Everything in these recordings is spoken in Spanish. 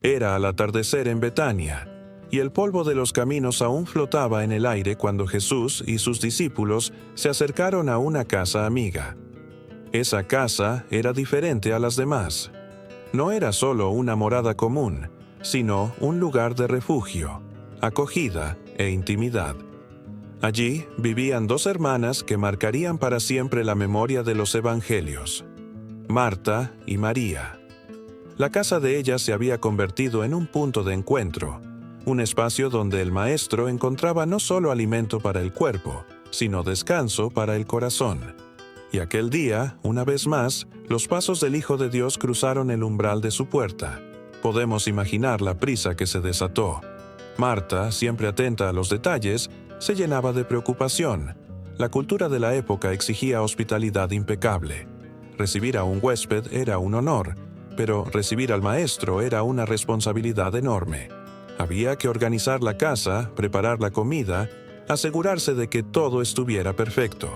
Era al atardecer en Betania, y el polvo de los caminos aún flotaba en el aire cuando Jesús y sus discípulos se acercaron a una casa amiga. Esa casa era diferente a las demás. No era solo una morada común, sino un lugar de refugio, acogida e intimidad. Allí vivían dos hermanas que marcarían para siempre la memoria de los evangelios: Marta y María. La casa de ellas se había convertido en un punto de encuentro, un espacio donde el Maestro encontraba no solo alimento para el cuerpo, sino descanso para el corazón. Y aquel día, una vez más, los pasos del Hijo de Dios cruzaron el umbral de su puerta. Podemos imaginar la prisa que se desató. Marta, siempre atenta a los detalles, se llenaba de preocupación. La cultura de la época exigía hospitalidad impecable. Recibir a un huésped era un honor, pero recibir al Maestro era una responsabilidad enorme. Había que organizar la casa, preparar la comida, asegurarse de que todo estuviera perfecto.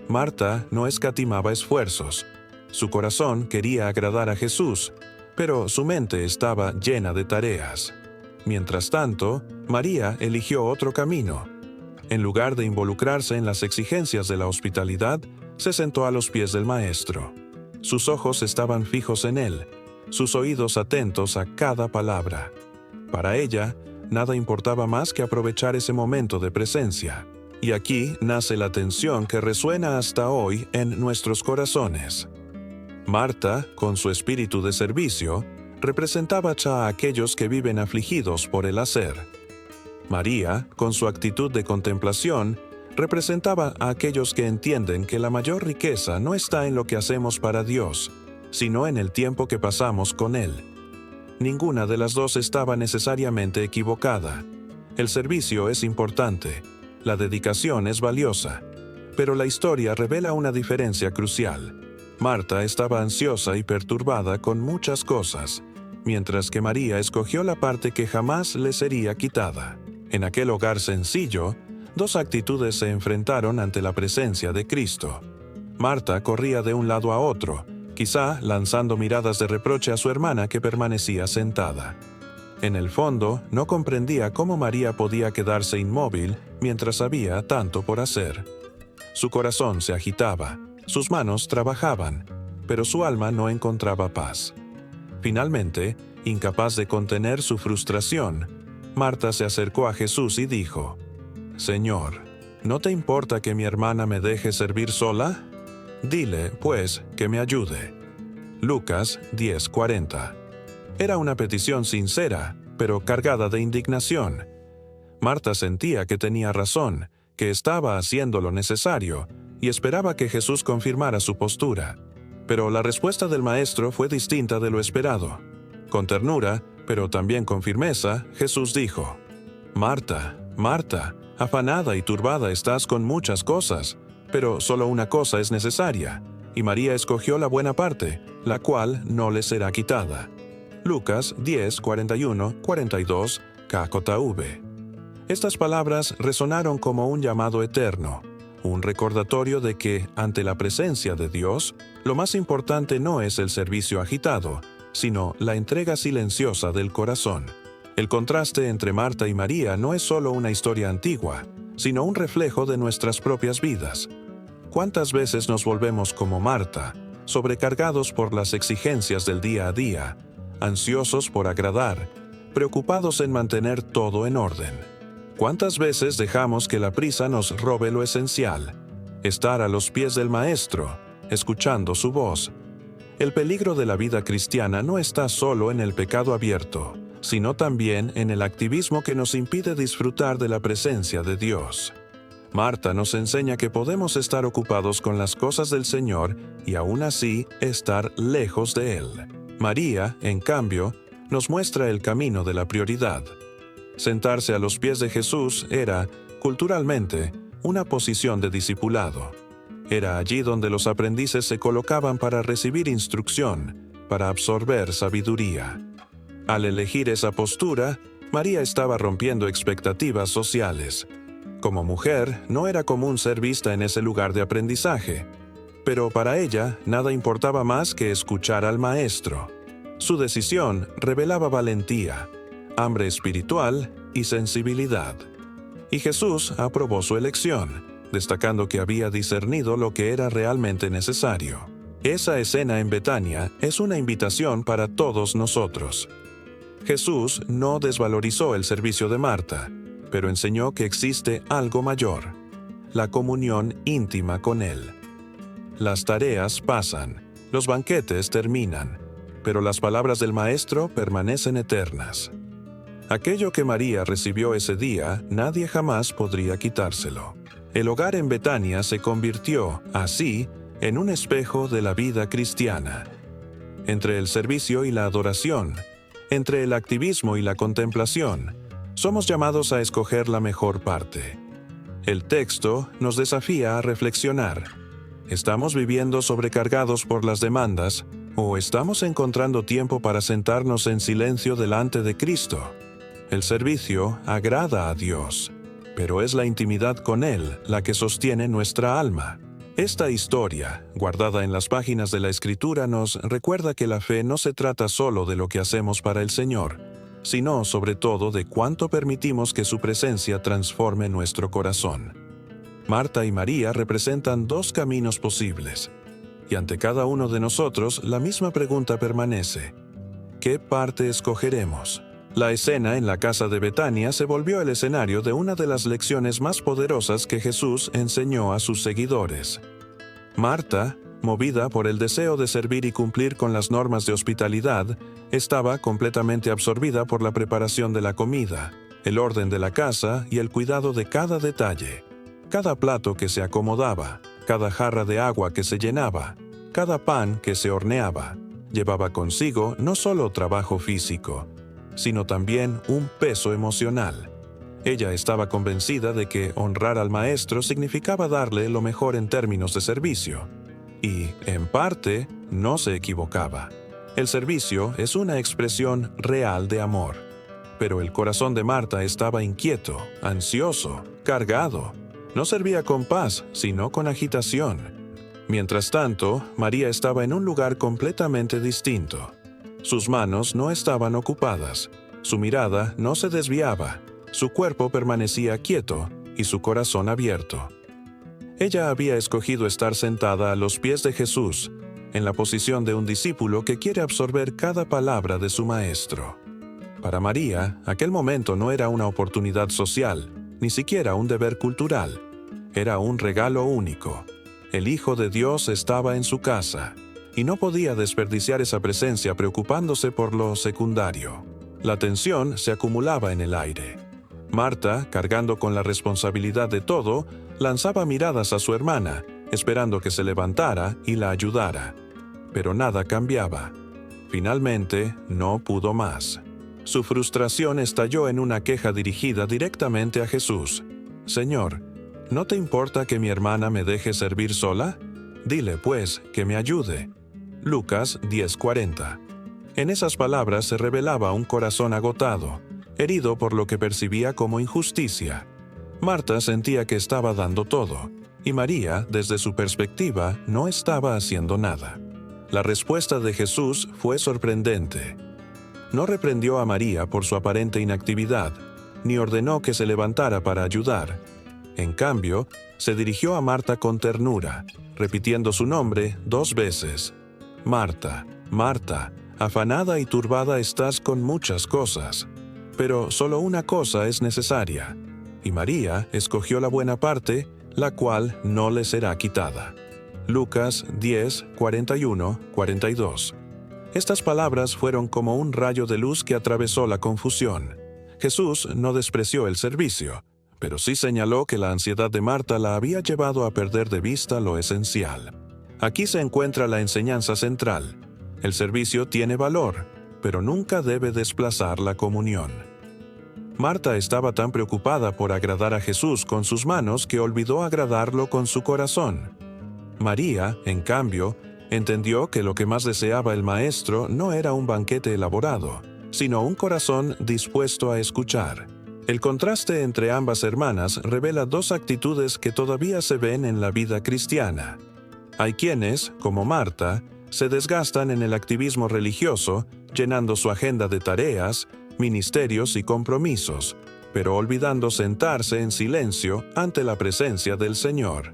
Marta no escatimaba esfuerzos. Su corazón quería agradar a Jesús, pero su mente estaba llena de tareas. Mientras tanto, María eligió otro camino. En lugar de involucrarse en las exigencias de la hospitalidad, se sentó a los pies del Maestro. Sus ojos estaban fijos en él, sus oídos atentos a cada palabra. Para ella, nada importaba más que aprovechar ese momento de presencia. Y aquí nace la tensión que resuena hasta hoy en nuestros corazones. Marta, con su espíritu de servicio, representaba a aquellos que viven afligidos por el hacer. María, con su actitud de contemplación, representaba a aquellos que entienden que la mayor riqueza no está en lo que hacemos para Dios, sino en el tiempo que pasamos con Él. Ninguna de las dos estaba necesariamente equivocada. El servicio es importante, la dedicación es valiosa, pero la historia revela una diferencia crucial. Marta estaba ansiosa y perturbada con muchas cosas, mientras que María escogió la parte que jamás le sería quitada. En aquel hogar sencillo, dos actitudes se enfrentaron ante la presencia de Cristo. Marta corría de un lado a otro, quizá lanzando miradas de reproche a su hermana que permanecía sentada. En el fondo, no comprendía cómo María podía quedarse inmóvil mientras había tanto por hacer. Su corazón se agitaba, sus manos trabajaban, pero su alma no encontraba paz. Finalmente, incapaz de contener su frustración, Marta se acercó a Jesús y dijo: «Señor, ¿no te importa que mi hermana me deje servir sola? Dile, pues, que me ayude». Lucas 10:40. Era una petición sincera, pero cargada de indignación. Marta sentía que tenía razón, que estaba haciendo lo necesario, y esperaba que Jesús confirmara su postura. Pero la respuesta del Maestro fue distinta de lo esperado. Con ternura, pero también con firmeza, Jesús dijo: «Marta, Marta, afanada y turbada estás con muchas cosas, pero solo una cosa es necesaria, y María escogió la buena parte, la cual no le será quitada». Lucas 10:41-42, KJV. Estas palabras resonaron como un llamado eterno, un recordatorio de que, ante la presencia de Dios, lo más importante no es el servicio agitado, sino la entrega silenciosa del corazón. El contraste entre Marta y María no es solo una historia antigua, sino un reflejo de nuestras propias vidas. ¿Cuántas veces nos volvemos como Marta, sobrecargados por las exigencias del día a día, ansiosos por agradar, preocupados en mantener todo en orden? ¿Cuántas veces dejamos que la prisa nos robe lo esencial? Estar a los pies del Maestro, escuchando su voz. El peligro de la vida cristiana no está solo en el pecado abierto, sino también en el activismo que nos impide disfrutar de la presencia de Dios. Marta nos enseña que podemos estar ocupados con las cosas del Señor y aún así estar lejos de Él. María, en cambio, nos muestra el camino de la prioridad. Sentarse a los pies de Jesús era, culturalmente, una posición de discipulado. Era allí donde los aprendices se colocaban para recibir instrucción, para absorber sabiduría. Al elegir esa postura, María estaba rompiendo expectativas sociales. Como mujer, no era común ser vista en ese lugar de aprendizaje, pero para ella nada importaba más que escuchar al Maestro. Su decisión revelaba valentía, hambre espiritual y sensibilidad. Y Jesús aprobó su elección, destacando que había discernido lo que era realmente necesario. Esa escena en Betania es una invitación para todos nosotros. Jesús no desvalorizó el servicio de Marta, pero enseñó que existe algo mayor: la comunión íntima con Él. Las tareas pasan, los banquetes terminan, pero las palabras del Maestro permanecen eternas. Aquello que María recibió ese día, nadie jamás podría quitárselo. El hogar en Betania se convirtió, así, en un espejo de la vida cristiana. Entre el servicio y la adoración, entre el activismo y la contemplación, somos llamados a escoger la mejor parte. El texto nos desafía a reflexionar. ¿Estamos viviendo sobrecargados por las demandas o estamos encontrando tiempo para sentarnos en silencio delante de Cristo? El servicio agrada a Dios, pero es la intimidad con Él la que sostiene nuestra alma. Esta historia, guardada en las páginas de la Escritura, nos recuerda que la fe no se trata solo de lo que hacemos para el Señor, sino sobre todo de cuánto permitimos que su presencia transforme nuestro corazón. Marta y María representan dos caminos posibles, y ante cada uno de nosotros la misma pregunta permanece: ¿qué parte escogeremos? La escena en la casa de Betania se volvió el escenario de una de las lecciones más poderosas que Jesús enseñó a sus seguidores. Marta, movida por el deseo de servir y cumplir con las normas de hospitalidad, estaba completamente absorbida por la preparación de la comida, el orden de la casa y el cuidado de cada detalle. Cada plato que se acomodaba, cada jarra de agua que se llenaba, cada pan que se horneaba, llevaba consigo no solo trabajo físico, sino también un peso emocional. Ella estaba convencida de que honrar al Maestro significaba darle lo mejor en términos de servicio. Y, en parte, no se equivocaba. El servicio es una expresión real de amor. Pero el corazón de Marta estaba inquieto, ansioso, cargado. No servía con paz, sino con agitación. Mientras tanto, María estaba en un lugar completamente distinto. Sus manos no estaban ocupadas, su mirada no se desviaba, su cuerpo permanecía quieto y su corazón abierto. Ella había escogido estar sentada a los pies de Jesús, en la posición de un discípulo que quiere absorber cada palabra de su Maestro. Para María, aquel momento no era una oportunidad social, ni siquiera un deber cultural. Era un regalo único. El Hijo de Dios estaba en su casa, y no podía desperdiciar esa presencia preocupándose por lo secundario. La tensión se acumulaba en el aire. Marta, cargando con la responsabilidad de todo, lanzaba miradas a su hermana, esperando que se levantara y la ayudara. Pero nada cambiaba. Finalmente, no pudo más. Su frustración estalló en una queja dirigida directamente a Jesús. «Señor, ¿no te importa que mi hermana me deje servir sola? Dile, pues, que me ayude». Lucas 10:40. En esas palabras se revelaba un corazón agotado, herido por lo que percibía como injusticia. Marta sentía que estaba dando todo, y María, desde su perspectiva, no estaba haciendo nada. La respuesta de Jesús fue sorprendente. No reprendió a María por su aparente inactividad, ni ordenó que se levantara para ayudar. En cambio, se dirigió a Marta con ternura, repitiendo su nombre 2 veces. «Marta, Marta, afanada y turbada estás con muchas cosas, pero solo una cosa es necesaria, y María escogió la buena parte, la cual no le será quitada». Lucas 10:41-42. Estas palabras fueron como un rayo de luz que atravesó la confusión. Jesús no despreció el servicio, pero sí señaló que la ansiedad de Marta la había llevado a perder de vista lo esencial. Aquí se encuentra la enseñanza central. El servicio tiene valor, pero nunca debe desplazar la comunión. Marta estaba tan preocupada por agradar a Jesús con sus manos que olvidó agradarlo con su corazón. María, en cambio, entendió que lo que más deseaba el Maestro no era un banquete elaborado, sino un corazón dispuesto a escuchar. El contraste entre ambas hermanas revela 2 actitudes que todavía se ven en la vida cristiana. Hay quienes, como Marta, se desgastan en el activismo religioso, llenando su agenda de tareas, ministerios y compromisos, pero olvidando sentarse en silencio ante la presencia del Señor.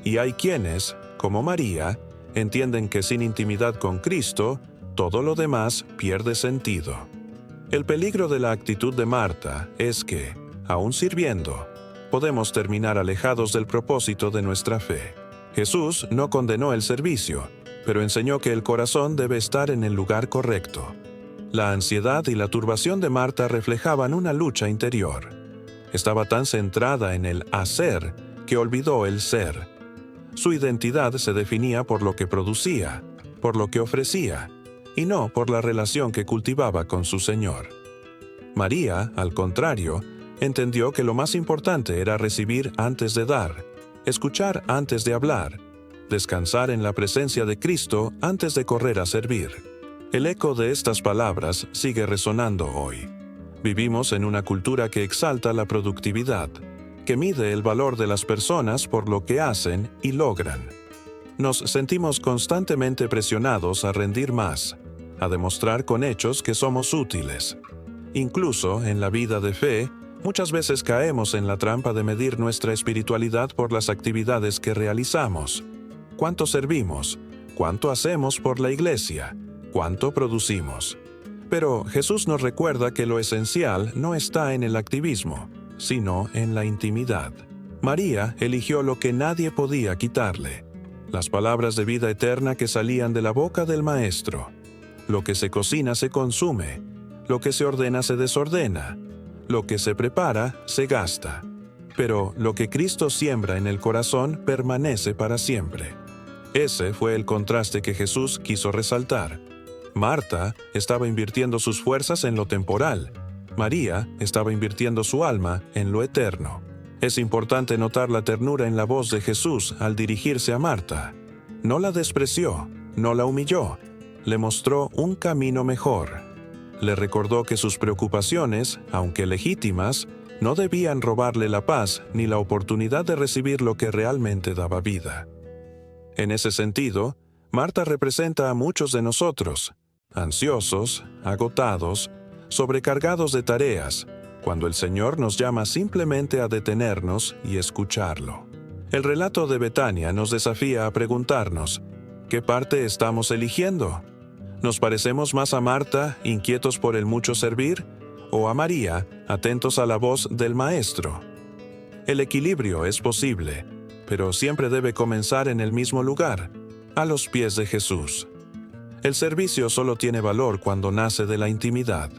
Y hay quienes, como María, entienden que sin intimidad con Cristo, todo lo demás pierde sentido. El peligro de la actitud de Marta es que, aún sirviendo, podemos terminar alejados del propósito de nuestra fe. Jesús no condenó el servicio, pero enseñó que el corazón debe estar en el lugar correcto. La ansiedad y la turbación de Marta reflejaban una lucha interior. Estaba tan centrada en el hacer que olvidó el ser. Su identidad se definía por lo que producía, por lo que ofrecía, y no por la relación que cultivaba con su Señor. María, al contrario, entendió que lo más importante era recibir antes de dar, escuchar antes de hablar, descansar en la presencia de Cristo antes de correr a servir. El eco de estas palabras sigue resonando hoy. Vivimos en una cultura que exalta la productividad, que mide el valor de las personas por lo que hacen y logran. Nos sentimos constantemente presionados a rendir más, a demostrar con hechos que somos útiles. Incluso en la vida de fe, muchas veces caemos en la trampa de medir nuestra espiritualidad por las actividades que realizamos. ¿Cuánto servimos? ¿Cuánto hacemos por la iglesia? ¿Cuánto producimos? Pero Jesús nos recuerda que lo esencial no está en el activismo, sino en la intimidad. María eligió lo que nadie podía quitarle: las palabras de vida eterna que salían de la boca del Maestro. Lo que se cocina se consume, lo que se ordena se desordena, lo que se prepara se gasta. Pero lo que Cristo siembra en el corazón permanece para siempre. Ese fue el contraste que Jesús quiso resaltar. Marta estaba invirtiendo sus fuerzas en lo temporal. María estaba invirtiendo su alma en lo eterno. Es importante notar la ternura en la voz de Jesús al dirigirse a Marta. No la despreció, no la humilló, le mostró un camino mejor. Le recordó que sus preocupaciones, aunque legítimas, no debían robarle la paz ni la oportunidad de recibir lo que realmente daba vida. En ese sentido, Marta representa a muchos de nosotros, ansiosos, agotados, sobrecargados de tareas, cuando el Señor nos llama simplemente a detenernos y escucharlo. El relato de Betania nos desafía a preguntarnos, ¿qué parte estamos eligiendo? ¿Nos parecemos más a Marta, inquietos por el mucho servir, o a María, atentos a la voz del Maestro? El equilibrio es posible, pero siempre debe comenzar en el mismo lugar, a los pies de Jesús. El servicio solo tiene valor cuando nace de la intimidad.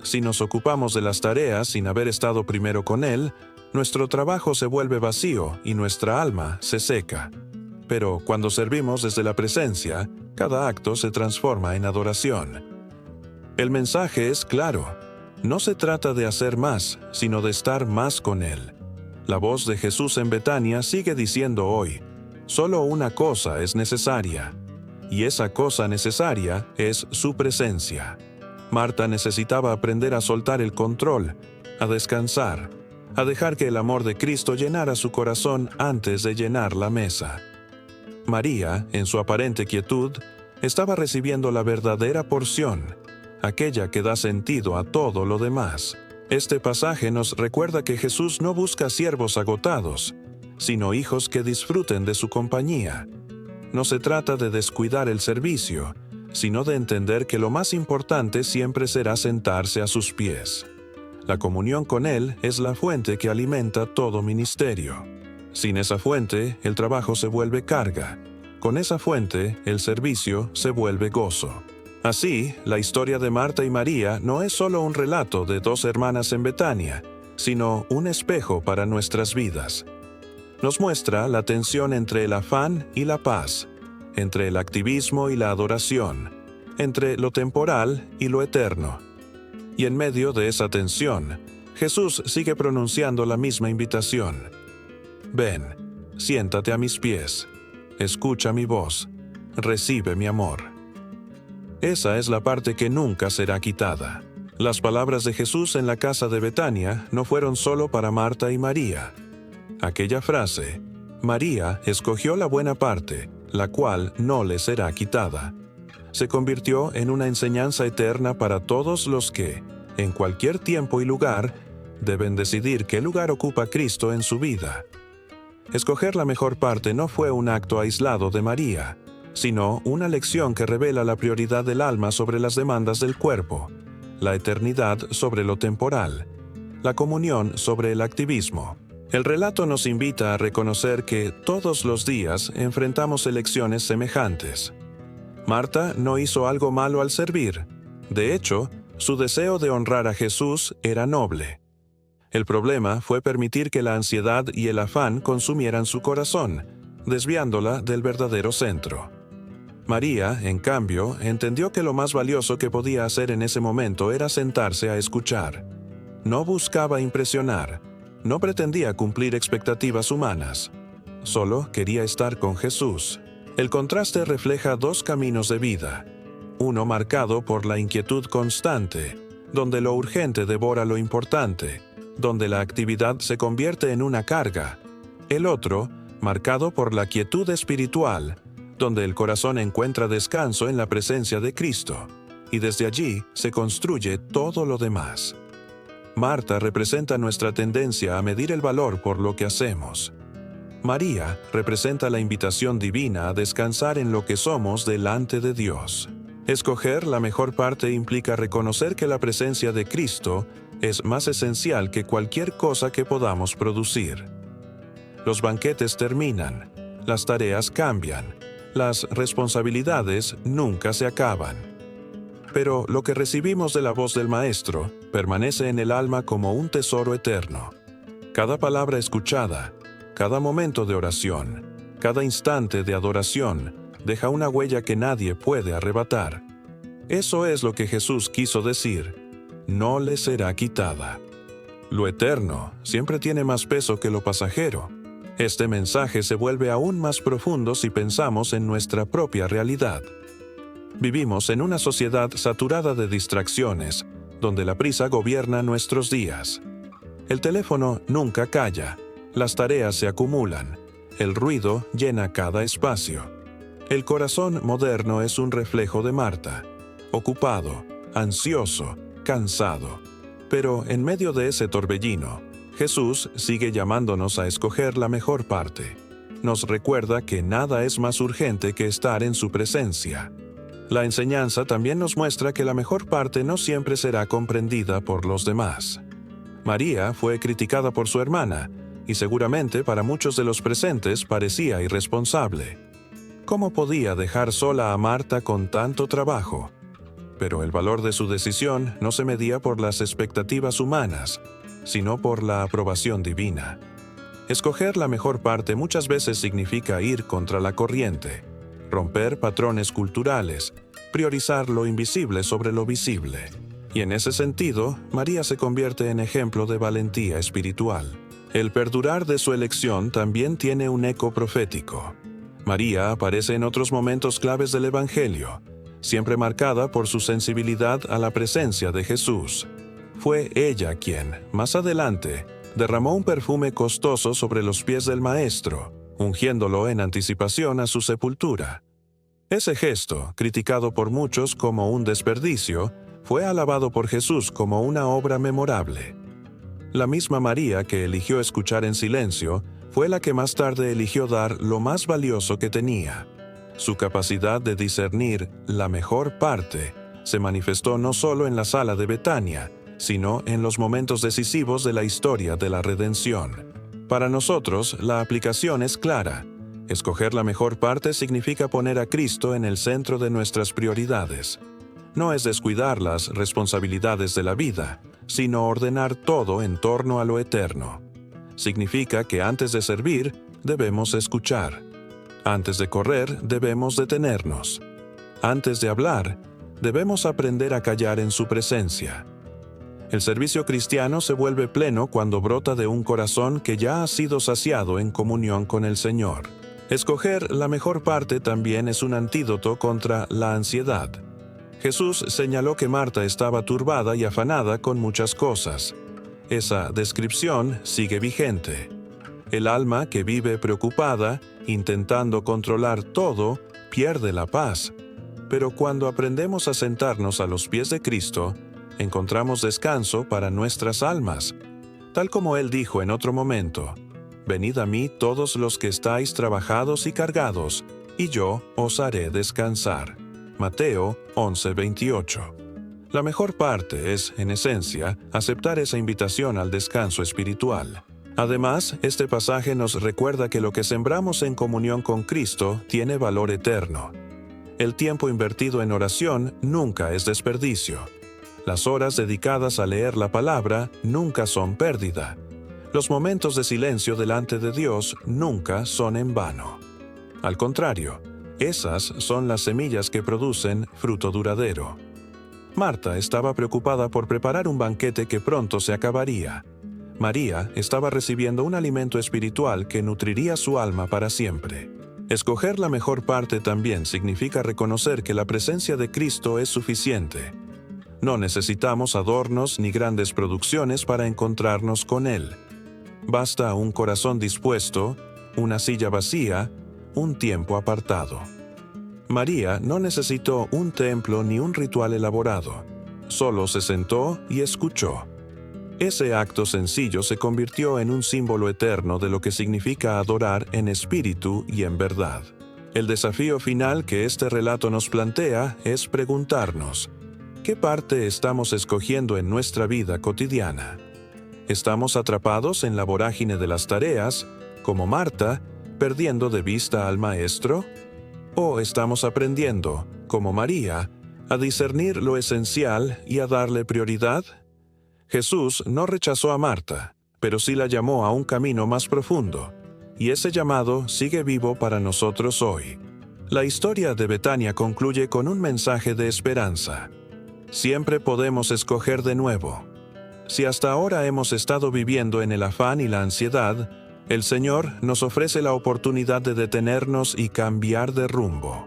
Si nos ocupamos de las tareas sin haber estado primero con Él, nuestro trabajo se vuelve vacío y nuestra alma se seca. Pero cuando servimos desde la presencia, cada acto se transforma en adoración. El mensaje es claro. No se trata de hacer más, sino de estar más con Él. La voz de Jesús en Betania sigue diciendo hoy, solo una cosa es necesaria, y esa cosa necesaria es su presencia. Marta necesitaba aprender a soltar el control, a descansar, a dejar que el amor de Cristo llenara su corazón antes de llenar la mesa. María, en su aparente quietud, estaba recibiendo la verdadera porción, aquella que da sentido a todo lo demás. Este pasaje nos recuerda que Jesús no busca siervos agotados, sino hijos que disfruten de su compañía. No se trata de descuidar el servicio, sino de entender que lo más importante siempre será sentarse a sus pies. La comunión con Él es la fuente que alimenta todo ministerio. Sin esa fuente, el trabajo se vuelve carga. Con esa fuente, el servicio se vuelve gozo. Así, la historia de Marta y María no es solo un relato de dos hermanas en Betania, sino un espejo para nuestras vidas. Nos muestra la tensión entre el afán y la paz, entre el activismo y la adoración, entre lo temporal y lo eterno. Y en medio de esa tensión, Jesús sigue pronunciando la misma invitación. Ven, siéntate a mis pies, escucha mi voz, recibe mi amor. Esa es la parte que nunca será quitada. Las palabras de Jesús en la casa de Betania no fueron solo para Marta y María. Aquella frase, María escogió la buena parte, la cual no le será quitada, se convirtió en una enseñanza eterna para todos los que, en cualquier tiempo y lugar, deben decidir qué lugar ocupa Cristo en su vida. Escoger la mejor parte no fue un acto aislado de María, sino una lección que revela la prioridad del alma sobre las demandas del cuerpo, la eternidad sobre lo temporal, la comunión sobre el activismo. El relato nos invita a reconocer que todos los días enfrentamos elecciones semejantes. Marta no hizo algo malo al servir. De hecho, su deseo de honrar a Jesús era noble. El problema fue permitir que la ansiedad y el afán consumieran su corazón, desviándola del verdadero centro. María, en cambio, entendió que lo más valioso que podía hacer en ese momento era sentarse a escuchar. No buscaba impresionar, no pretendía cumplir expectativas humanas. Solo quería estar con Jesús. El contraste refleja dos caminos de vida. Uno marcado por la inquietud constante, donde lo urgente devora lo importante, donde la actividad se convierte en una carga. El otro, marcado por la quietud espiritual, donde el corazón encuentra descanso en la presencia de Cristo, y desde allí se construye todo lo demás. Marta representa nuestra tendencia a medir el valor por lo que hacemos. María representa la invitación divina a descansar en lo que somos delante de Dios. Escoger la mejor parte implica reconocer que la presencia de Cristo es más esencial que cualquier cosa que podamos producir. Los banquetes terminan, las tareas cambian, las responsabilidades nunca se acaban. Pero lo que recibimos de la voz del Maestro permanece en el alma como un tesoro eterno. Cada palabra escuchada, cada momento de oración, cada instante de adoración deja una huella que nadie puede arrebatar. Eso es lo que Jesús quiso decir: no le será quitada. Lo eterno siempre tiene más peso que lo pasajero. Este mensaje se vuelve aún más profundo si pensamos en nuestra propia realidad. Vivimos en una sociedad saturada de distracciones, donde la prisa gobierna nuestros días. El teléfono nunca calla, las tareas se acumulan, el ruido llena cada espacio. El corazón moderno es un reflejo de Marta, ocupado, ansioso, cansado. Pero en medio de ese torbellino, Jesús sigue llamándonos a escoger la mejor parte. Nos recuerda que nada es más urgente que estar en su presencia. La enseñanza también nos muestra que la mejor parte no siempre será comprendida por los demás. María fue criticada por su hermana, y seguramente para muchos de los presentes parecía irresponsable. ¿Cómo podía dejar sola a Marta con tanto trabajo? Pero el valor de su decisión no se medía por las expectativas humanas, sino por la aprobación divina. Escoger la mejor parte muchas veces significa ir contra la corriente, romper patrones culturales, priorizar lo invisible sobre lo visible. Y en ese sentido, María se convierte en ejemplo de valentía espiritual. El perdurar de su elección también tiene un eco profético. María aparece en otros momentos claves del Evangelio, siempre marcada por su sensibilidad a la presencia de Jesús. Fue ella quien, más adelante, derramó un perfume costoso sobre los pies del Maestro, ungiéndolo en anticipación a su sepultura. Ese gesto, criticado por muchos como un desperdicio, fue alabado por Jesús como una obra memorable. La misma María que eligió escuchar en silencio fue la que más tarde eligió dar lo más valioso que tenía. Su capacidad de discernir la mejor parte se manifestó no solo en la sala de Betania, sino en los momentos decisivos de la historia de la redención. Para nosotros, la aplicación es clara. Escoger la mejor parte significa poner a Cristo en el centro de nuestras prioridades. No es descuidar las responsabilidades de la vida, sino ordenar todo en torno a lo eterno. Significa que antes de servir, debemos escuchar. Antes de correr, debemos detenernos. Antes de hablar, debemos aprender a callar en su presencia. El servicio cristiano se vuelve pleno cuando brota de un corazón que ya ha sido saciado en comunión con el Señor. Escoger la mejor parte también es un antídoto contra la ansiedad. Jesús señaló que Marta estaba turbada y afanada con muchas cosas. Esa descripción sigue vigente. El alma que vive preocupada, intentando controlar todo, pierde la paz. Pero cuando aprendemos a sentarnos a los pies de Cristo, encontramos descanso para nuestras almas. Tal como Él dijo en otro momento, «Venid a mí todos los que estáis trabajados y cargados, y yo os haré descansar». Mateo 11:28. La mejor parte es, en esencia, aceptar esa invitación al descanso espiritual. Además, este pasaje nos recuerda que lo que sembramos en comunión con Cristo tiene valor eterno. El tiempo invertido en oración nunca es desperdicio. Las horas dedicadas a leer la palabra nunca son pérdida. Los momentos de silencio delante de Dios nunca son en vano. Al contrario, esas son las semillas que producen fruto duradero. Marta estaba preocupada por preparar un banquete que pronto se acabaría. María estaba recibiendo un alimento espiritual que nutriría su alma para siempre. Escoger la mejor parte también significa reconocer que la presencia de Cristo es suficiente. No necesitamos adornos ni grandes producciones para encontrarnos con Él. Basta un corazón dispuesto, una silla vacía, un tiempo apartado. María no necesitó un templo ni un ritual elaborado. Solo se sentó y escuchó. Ese acto sencillo se convirtió en un símbolo eterno de lo que significa adorar en espíritu y en verdad. El desafío final que este relato nos plantea es preguntarnos, ¿qué parte estamos escogiendo en nuestra vida cotidiana? ¿Estamos atrapados en la vorágine de las tareas, como Marta, perdiendo de vista al Maestro? ¿O estamos aprendiendo, como María, a discernir lo esencial y a darle prioridad? Jesús no rechazó a Marta, pero sí la llamó a un camino más profundo, y ese llamado sigue vivo para nosotros hoy. La historia de Betania concluye con un mensaje de esperanza. Siempre podemos escoger de nuevo. Si hasta ahora hemos estado viviendo en el afán y la ansiedad, el Señor nos ofrece la oportunidad de detenernos y cambiar de rumbo.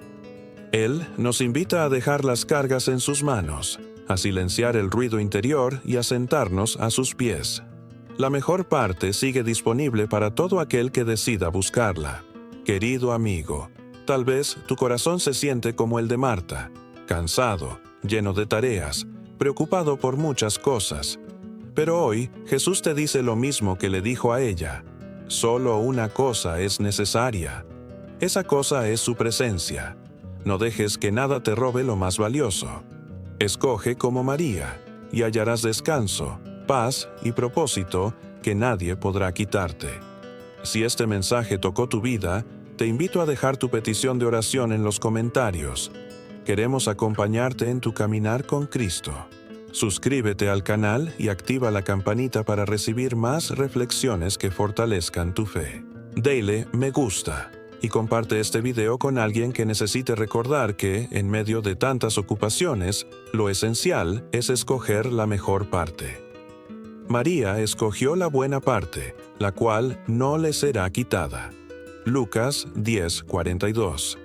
Él nos invita a dejar las cargas en sus manos, a silenciar el ruido interior y a sentarnos a sus pies. La mejor parte sigue disponible para todo aquel que decida buscarla. Querido amigo, tal vez tu corazón se siente como el de Marta, cansado, lleno de tareas, preocupado por muchas cosas. Pero hoy Jesús te dice lo mismo que le dijo a ella. Solo una cosa es necesaria. Esa cosa es su presencia. No dejes que nada te robe lo más valioso. Escoge como María, y hallarás descanso, paz y propósito que nadie podrá quitarte. Si este mensaje tocó tu vida, te invito a dejar tu petición de oración en los comentarios. Queremos acompañarte en tu caminar con Cristo. Suscríbete al canal y activa la campanita para recibir más reflexiones que fortalezcan tu fe. Dale me gusta y comparte este video con alguien que necesite recordar que, en medio de tantas ocupaciones, lo esencial es escoger la mejor parte. María escogió la buena parte, la cual no le será quitada. Lucas 10:42.